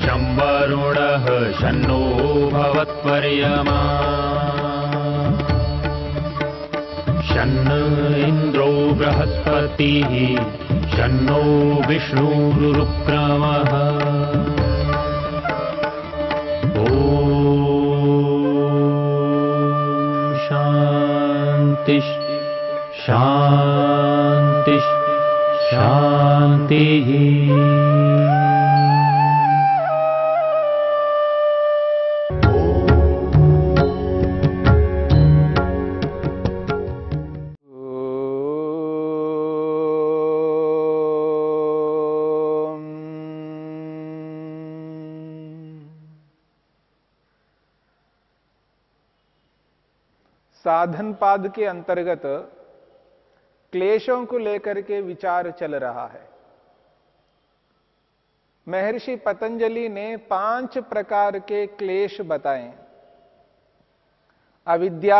शं वरुणः शन्नो भवत्पर्यमा शन्न इन्द्रो बृहस्पतिः शन्नो विष्णुरुक्रमः ॐ शान्ति शान्ति शान्तिः। साधन पाद के अंतर्गत क्लेशों को लेकर के विचार चल रहा है। महर्षि पतंजलि ने 5 प्रकार के क्लेश बताए। अविद्या,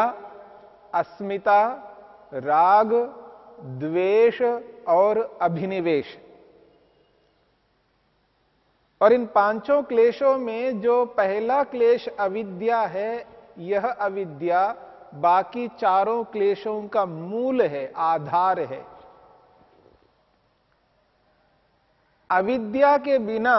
अस्मिता, राग, द्वेष और अभिनिवेश। और इन 5 क्लेशों में जो पहला क्लेश अविद्या है, यह अविद्या बाकी 4 क्लेशों का मूल है, आधार है। अविद्या के बिना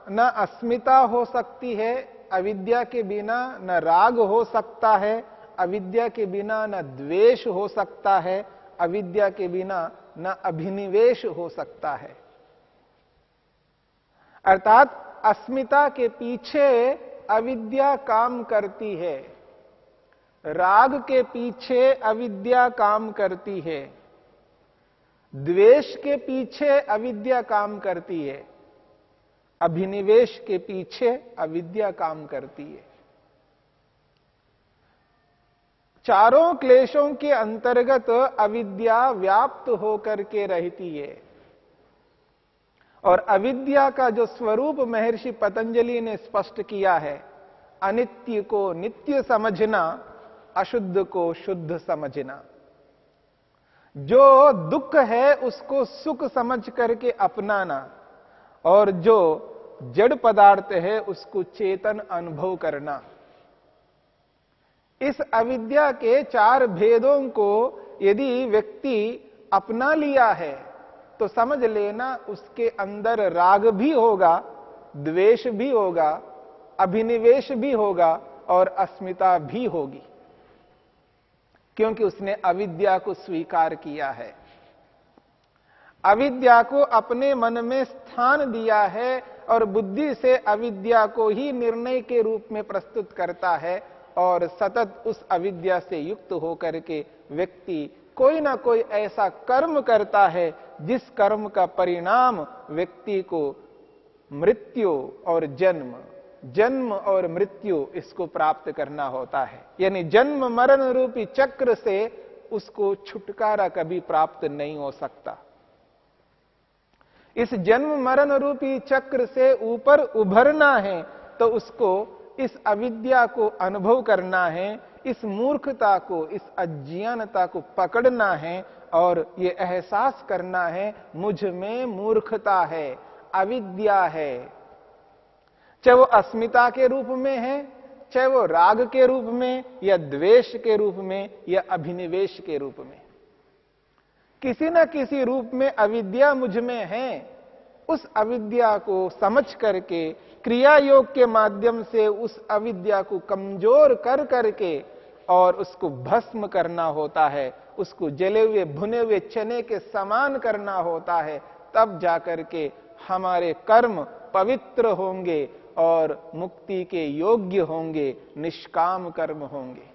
न अस्मिता हो सकती है, अविद्या के बिना न राग हो सकता है, अविद्या के बिना न द्वेष हो सकता है, अविद्या के बिना न अभिनिवेश हो सकता है। अर्थात अस्मिता के पीछे अविद्या काम करती है, राग के पीछे अविद्या काम करती है, द्वेष के पीछे अविद्या काम करती है, अभिनिवेश के पीछे अविद्या काम करती है। 4 क्लेशों के अंतर्गत अविद्या व्याप्त होकर के रहती है। और अविद्या का जो स्वरूप महर्षि पतंजलि ने स्पष्ट किया है, अनित्य को नित्य समझना, अशुद्ध को शुद्ध समझना। जो दुख है उसको सुख समझ करके अपनाना, और जो जड़ पदार्थ है उसको चेतन अनुभव करना। इस अविद्या के 4 भेदों को यदि व्यक्ति अपना लिया है तो समझ लेना उसके अंदर राग भी होगा, द्वेष भी होगा, अभिनिवेश भी होगा और अस्मिता भी होगी, क्योंकि उसने अविद्या को स्वीकार किया है, अविद्या को अपने मन में स्थान दिया है और बुद्धि से अविद्या को ही निर्णय के रूप में प्रस्तुत करता है। और सतत उस अविद्या से युक्त होकर के व्यक्ति कोई ना कोई ऐसा कर्म करता है जिस कर्म का परिणाम व्यक्ति को मृत्यु और जन्म और मृत्यु इसको प्राप्त करना होता है। यानी जन्म मरण रूपी चक्र से उसको छुटकारा कभी प्राप्त नहीं हो सकता। इस जन्म मरण रूपी चक्र से ऊपर उभरना है तो उसको इस अविद्या को अनुभव करना है, इस मूर्खता को, इस अज्ञानता को पकड़ना है और ये एहसास करना है मुझ में मूर्खता है, अविद्या है। चाहे वो अस्मिता के रूप में है, चाहे वो राग के रूप में या द्वेष के रूप में या अभिनिवेश के रूप में, किसी न किसी रूप में अविद्या मुझ में है। उस अविद्या को समझ करके क्रिया योग के माध्यम से उस अविद्या को कमजोर कर करके और उसको भस्म करना होता है, उसको जले हुए भुने हुए चने के समान करना होता है। तब जाकर के हमारे कर्म पवित्र होंगे और मुक्ति के योग्य होंगे, निष्काम कर्म होंगे।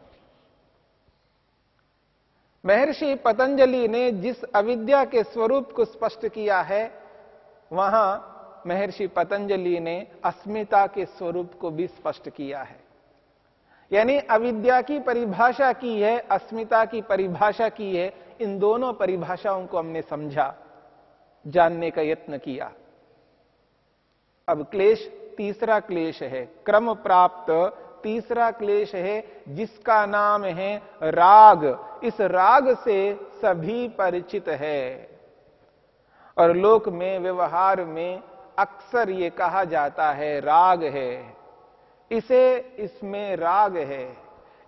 महर्षि पतंजलि ने जिस अविद्या के स्वरूप को स्पष्ट किया है, वहां महर्षि पतंजलि ने अस्मिता के स्वरूप को भी स्पष्ट किया है। यानी अविद्या की परिभाषा की है, अस्मिता की परिभाषा की है। इन दोनों परिभाषाओं को हमने समझा, जानने का यत्न किया। अब क्लेश, तीसरा क्लेश है, क्रम प्राप्त तीसरा क्लेश है जिसका नाम है राग। इस राग से सभी परिचित है और लोक में, व्यवहार में अक्सर ये कहा जाता है राग है, इसे इसमें राग है,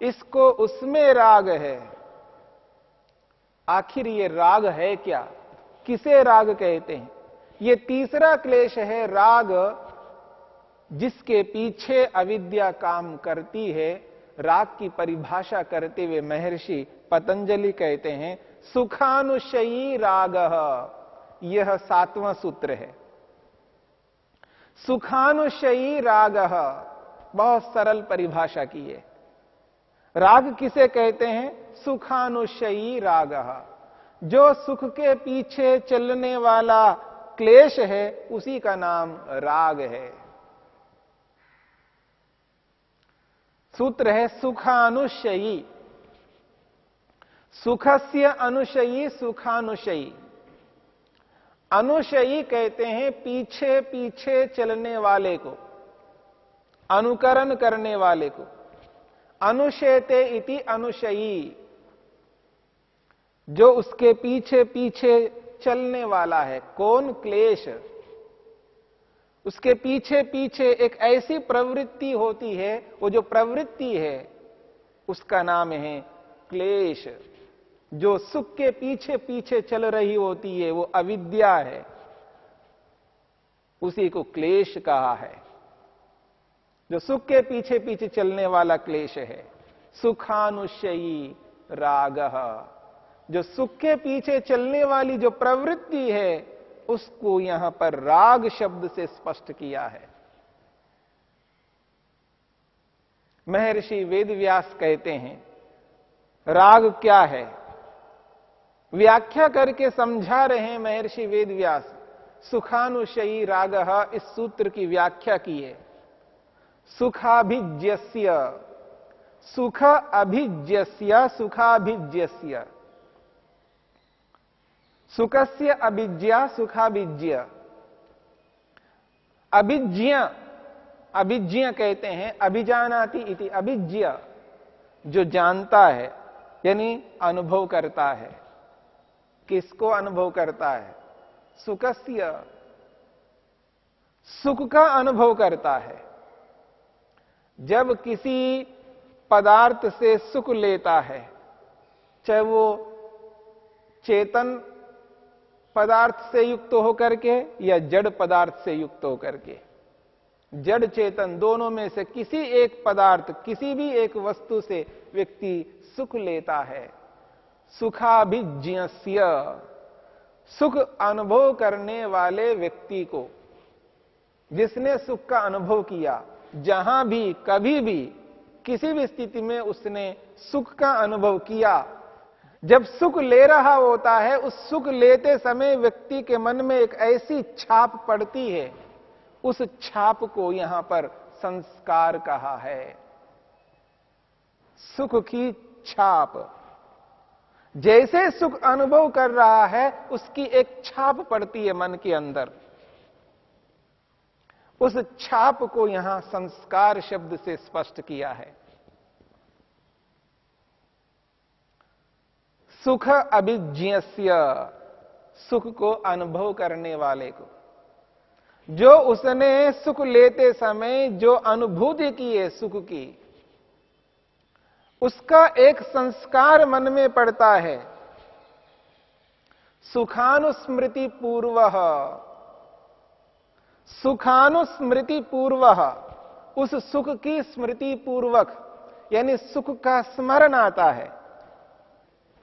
इसको उसमें राग है। आखिर ये राग है क्या? किसे राग कहते हैं? ये तीसरा क्लेश है, राग जिसके पीछे अविद्या काम करती है। राग की परिभाषा करते हुए महर्षि पतंजलि कहते हैं सुखानुशयी राग। यह 7वां सूत्र है। सुखानुशयी राग, बहुत सरल परिभाषा की है। राग किसे कहते हैं? सुखानुशयी राग। जो सुख के पीछे चलने वाला क्लेश है उसी का नाम राग है। सूत्र है सुखानुशयी। सुखस्य अनुशयी सुखानुशयी। अनुशयी कहते हैं पीछे पीछे चलने वाले को, अनुकरण करने वाले को। अनुशेते इति अनुशयी, जो उसके पीछे पीछे चलने वाला है। कौन? क्लेश। उसके पीछे पीछे एक ऐसी प्रवृत्ति होती है, वो जो प्रवृत्ति है उसका नाम है क्लेश। जो सुख के पीछे पीछे चल रही होती है वो अविद्या है, उसी को क्लेश कहा है। जो सुख के पीछे पीछे चलने वाला क्लेश है। सुखानुशयी राग, जो सुख के पीछे चलने वाली जो प्रवृत्ति है उसको यहां पर राग शब्द से स्पष्ट किया है। महर्षि वेदव्यास कहते हैं राग क्या है, व्याख्या करके समझा रहे हैं महर्षि वेदव्यास। सुखानुशयी राग, इस सूत्र की व्याख्या की है। सुखाभिज्यस्य, सुख अभिज्यस्य, सुखाभिज्यस्य। सुखस्य अभिज्ञा, सुखाभिज्य। अभिज्ञ, अभिज्ञ कहते हैं अभिजानाति इति अभिज्ञ, जो जानता है यानी अनुभव करता है। किसको अनुभव करता है? सुखस्य, सुख का अनुभव करता है। जब किसी पदार्थ से सुख लेता है, चाहे वो चेतन पदार्थ से युक्त होकर के या जड़ पदार्थ से युक्त होकर के, जड़ चेतन दोनों में से किसी एक पदार्थ, किसी भी एक वस्तु से व्यक्ति सुख लेता है। सुखाभिज्ञस्य, सुख अनुभव करने वाले व्यक्ति को, जिसने सुख का अनुभव किया, जहां भी कभी भी किसी भी स्थिति में उसने सुख का अनुभव किया, जब सुख ले रहा होता है उस सुख लेते समय व्यक्ति के मन में एक ऐसी छाप पड़ती है, उस छाप को यहां पर संस्कार कहा है। सुख की छाप, जैसे सुख अनुभव कर रहा है उसकी एक छाप पड़ती है मन के अंदर, उस छाप को यहां संस्कार शब्द से स्पष्ट किया है। सुख अभिज्ञस्य, सुख को अनुभव करने वाले को, जो उसने सुख लेते समय जो अनुभूति की है सुख की, उसका एक संस्कार मन में पड़ता है। सुखानुस्मृति पूर्वः, सुखानुस्मृति पूर्वः, उस सुख की स्मृति पूर्वक, यानी सुख का स्मरण आता है।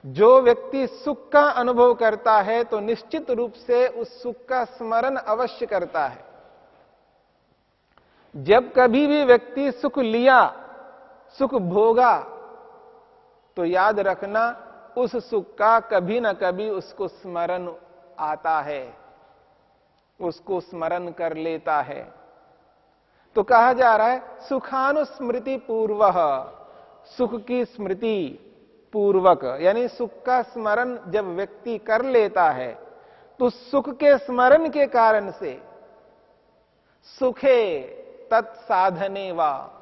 जो व्यक्ति सुख का अनुभव करता है तो निश्चित रूप से उस सुख का स्मरण अवश्य करता है। जब कभी भी व्यक्ति सुख लिया, सुख भोगा, तो याद रखना उस सुख का कभी ना कभी उसको स्मरण आता है, उसको स्मरण कर लेता है। तो कहा जा रहा है सुखानुस्मृति पूर्वः, सुख की स्मृति पूर्वक, यानी सुख का स्मरण जब व्यक्ति कर लेता है तो सुख के स्मरण के कारण से सुखे तत्साधने वा,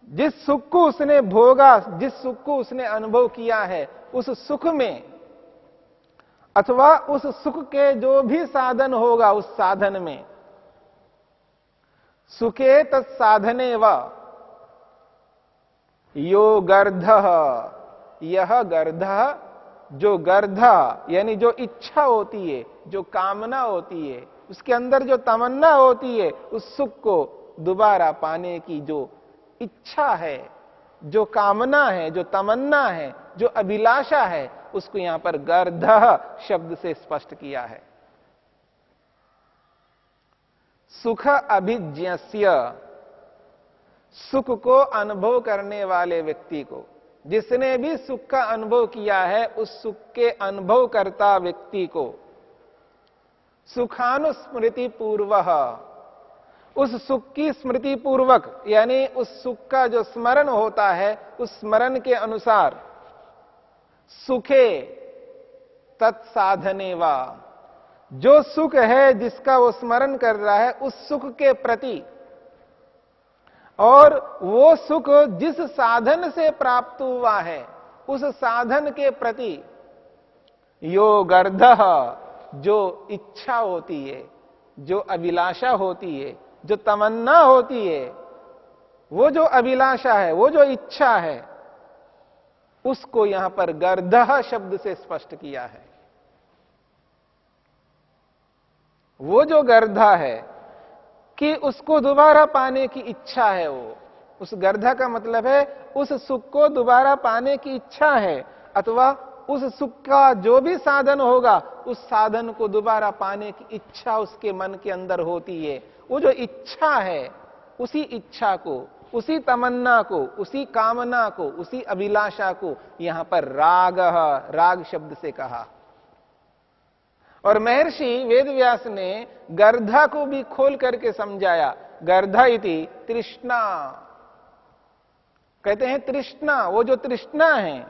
जिस सुख को उसने भोगा, जिस सुख को उसने अनुभव किया है, उस सुख में अथवा उस सुख के जो भी साधन होगा उस साधन में सुखे तत्साधने व यो गर्ध, यह गर्ध, जो गर्ध यानी जो इच्छा होती है, जो कामना होती है, उसके अंदर जो तमन्ना होती है, उस सुख को दोबारा पाने की जो इच्छा है, जो कामना है, जो तमन्ना है, जो अभिलाषा है, उसको यहां पर गर्ध शब्द से स्पष्ट किया है। सुख अभिज्ञस्य, सुख को अनुभव करने वाले व्यक्ति को, जिसने भी सुख का अनुभव किया है, उस सुख के अनुभव करता व्यक्ति को सुखानुस्मृति पूर्वः, उस सुख की स्मृति पूर्वक, यानी उस सुख का जो स्मरण होता है, उस स्मरण के अनुसार सुखे तत्साधने वा, जो सुख है जिसका वो स्मरण कर रहा है, उस सुख के प्रति, और वो सुख जिस साधन से प्राप्त हुआ है, उस साधन के प्रति यो गर्ध, जो इच्छा होती है, जो अभिलाषा होती है, जो तमन्ना होती है, वो जो अभिलाषा है, वो जो इच्छा है, उसको यहां पर गर्ध शब्द से स्पष्ट किया है। वो जो गर्धा है कि उसको दोबारा पाने की इच्छा है, वो उस गर्धा का मतलब है उस सुख को दोबारा पाने की इच्छा है, अथवा उस सुख का जो भी साधन होगा, उस साधन को दोबारा पाने की इच्छा उसके मन के अंदर होती है। वो जो इच्छा है, उसी इच्छा को, उसी तमन्ना को, उसी कामना को, उसी अभिलाषा को यहां पर राग, राग शब्द से कहा। और महर्षि वेदव्यास ने गर्धा को भी खोल करके समझाया। गर्धा इति तृष्णा, कहते हैं तृष्णा, वो जो तृष्णा है,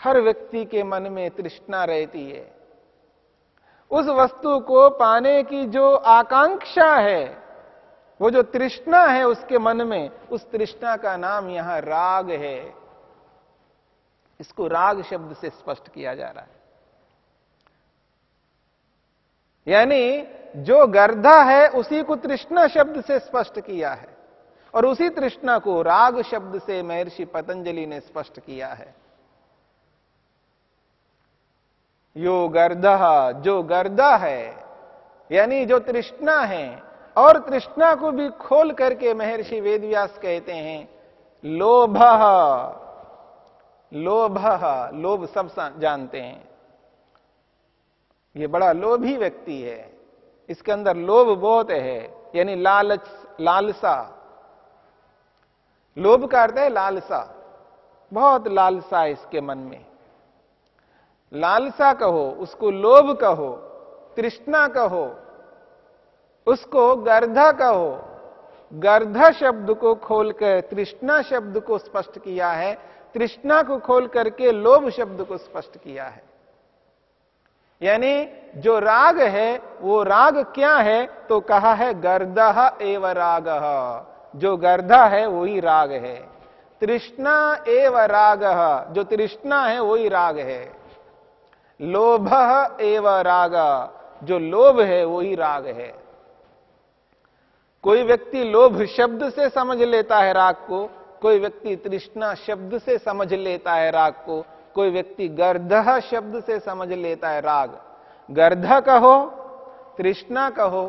हर व्यक्ति के मन में तृष्णा रहती है। उस वस्तु को पाने की जो आकांक्षा है, वो जो तृष्णा है उसके मन में, उस तृष्णा का नाम यहां राग है। इसको राग शब्द से स्पष्ट किया जा रहा है। यानी जो गर्धा है उसी को तृष्णा शब्द से स्पष्ट किया है, और उसी तृष्णा को राग शब्द से महर्षि पतंजलि ने स्पष्ट किया है। यो गर्धा, जो गर्दा है, यानी जो तृष्णा है, और तृष्णा को भी खोल करके महर्षि वेदव्यास कहते हैं लोभ, लोभ, लोभ सब जानते हैं, ये बड़ा लोभी व्यक्ति है, इसके अंदर लोभ बहुत है, यानी लालच, लालसा। लोभ का अर्थ है लालसा, बहुत लालसा है इसके मन में। लालसा कहो, उसको लोभ कहो, तृष्णा कहो, उसको गर्धा कहो। गर्धा शब्द को खोलकर तृष्णा शब्द को स्पष्ट किया है, तृष्णा को खोल करके लोभ शब्द को स्पष्ट किया है। यानी जो राग है, वो राग क्या है, तो कहा है गर्दह एव रागः, जो गर्धा है वही राग है। तृष्णा एव रागः, जो तृष्णा है वही राग है। लोभ एव राग, जो लोभ है वही राग है। कोई व्यक्ति लोभ शब्द से समझ लेता है राग को, कोई व्यक्ति तृष्णा शब्द से समझ लेता है राग को, कोई व्यक्ति गर्दह शब्द से समझ लेता है राग। गर्ध कहो, तृष्णा कहो,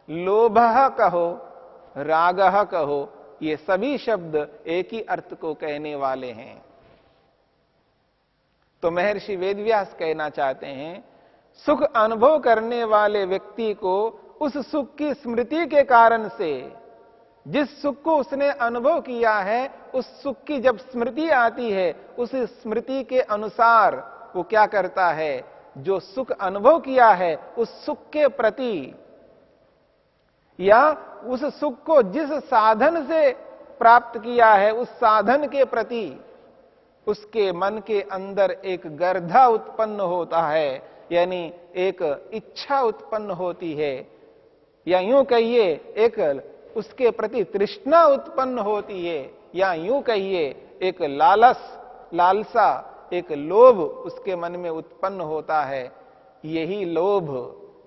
लोभ कहो, राग कहो, ये सभी शब्द एक ही अर्थ को कहने वाले हैं। तो महर्षि वेदव्यास कहना चाहते हैं, सुख अनुभव करने वाले व्यक्ति को उस सुख की स्मृति के कारण से, जिस सुख को उसने अनुभव किया है, उस सुख की जब स्मृति आती है, उस स्मृति के अनुसार वो क्या करता है, जो सुख अनुभव किया है उस सुख के प्रति, या उस सुख को जिस साधन से प्राप्त किया है उस साधन के प्रति उसके मन के अंदर एक गर्धा उत्पन्न होता है, यानी एक इच्छा उत्पन्न होती है, या यूं कहिए एक उसके प्रति तृष्णा उत्पन्न होती है, या यूं कहिए एक लालस, लालसा, एक लोभ उसके मन में उत्पन्न होता है। यही लोभ,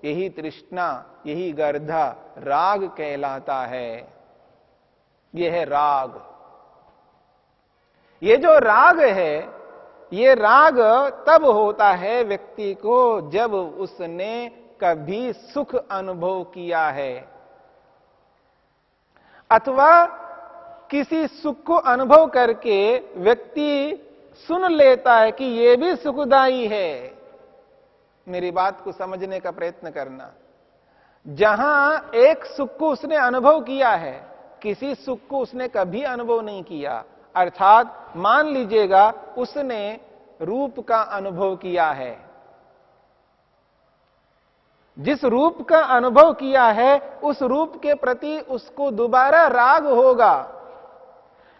यही तृष्णा, यही गर्धा राग कहलाता है। यह है राग। ये जो राग है, ये राग तब होता है व्यक्ति को जब उसने कभी सुख अनुभव किया है, अथवा किसी सुख को अनुभव करके व्यक्ति सुन लेता है कि यह भी सुखदायी है। मेरी बात को समझने का प्रयत्न करना। जहां एक सुख को उसने अनुभव किया है, किसी सुख को उसने कभी अनुभव नहीं किया, अर्थात मान लीजिएगा उसने रूप का अनुभव किया है। जिस रूप का अनुभव किया है उस रूप के प्रति उसको दोबारा राग होगा,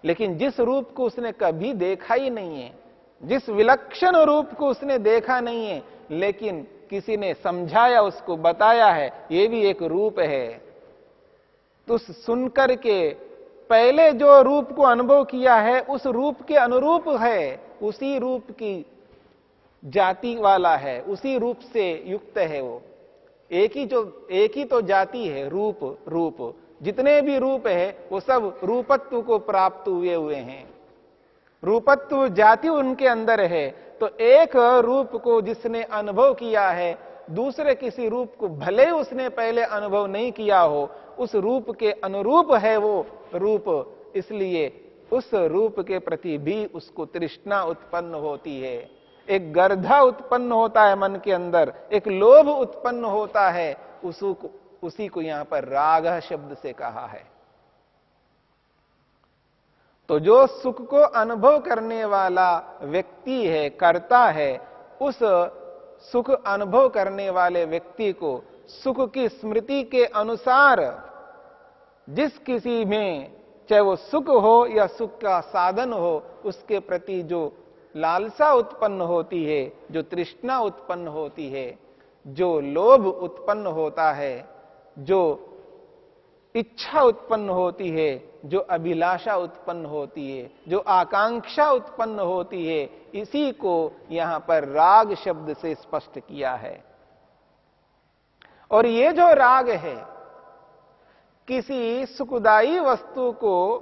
लेकिन जिस रूप को उसने कभी देखा ही नहीं है, जिस विलक्षण रूप को उसने देखा नहीं है, लेकिन किसी ने समझाया, उसको बताया है ये भी एक रूप है, तो सुनकर के पहले जो रूप को अनुभव किया है उस रूप के अनुरूप है, उसी रूप की जाति वाला है, उसी रूप से युक्त है। वो एक ही तो जाति है, रूप जितने भी रूप है वो सब रूपत्व को प्राप्त हुए हैं, रूपत्व जाति उनके अंदर है। तो एक रूप को जिसने अनुभव किया है, दूसरे किसी रूप को भले उसने पहले अनुभव नहीं किया हो, उस रूप के अनुरूप है वो रूप, इसलिए उस रूप के प्रति भी उसको तृष्णा उत्पन्न होती है। एक गर्धा उत्पन्न होता है मन के अंदर, एक लोभ उत्पन्न होता है, उसी को यहां पर राग शब्द से कहा है। तो जो सुख को अनुभव करने वाला व्यक्ति है, कर्ता है, उस सुख अनुभव करने वाले व्यक्ति को सुख की स्मृति के अनुसार जिस किसी में, चाहे वो सुख हो या सुख का साधन हो, उसके प्रति जो लालसा उत्पन्न होती है, जो तृष्णा उत्पन्न होती है, जो लोभ उत्पन्न होता है, जो इच्छा उत्पन्न होती है, जो अभिलाषा उत्पन्न होती है, जो आकांक्षा उत्पन्न होती है, इसी को यहां पर राग शब्द से स्पष्ट किया है। और ये जो राग है, किसी सुखदायी वस्तु को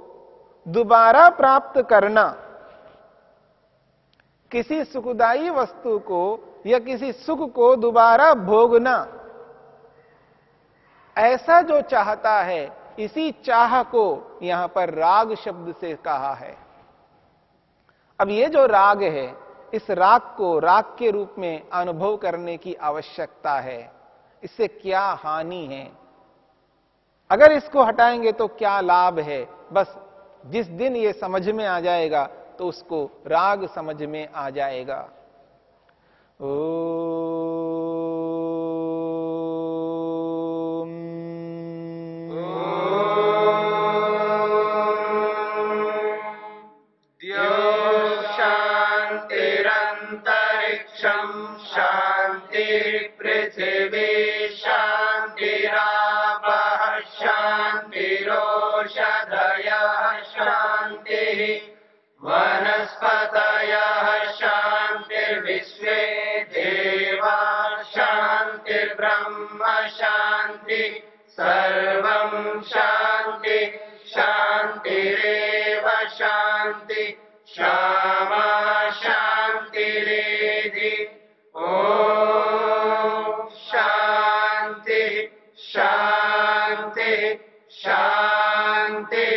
दोबारा प्राप्त करना, किसी सुखदायी वस्तु को या किसी सुख को दोबारा भोगना, ऐसा जो चाहता है, इसी चाह को यहां पर राग शब्द से कहा है। अब ये जो राग है, इस राग को राग के रूप में अनुभव करने की आवश्यकता है। इससे क्या हानि है, अगर इसको हटाएंगे तो क्या लाभ है, बस जिस दिन ये समझ में आ जाएगा तो उसको राग समझ में आ जाएगा। शांतिरंतरिक्षं शांतिर्पृथिवी शांतिरापः शांतिरोषधयः शांतिः वनस्पतयः शांतिर्विश्वे देवा शांतिर्ब्रह्म शांति सर्वं शांति शांतिरेव शांति क्षमा शांतिरेधि। ओम शांति शांति शांति।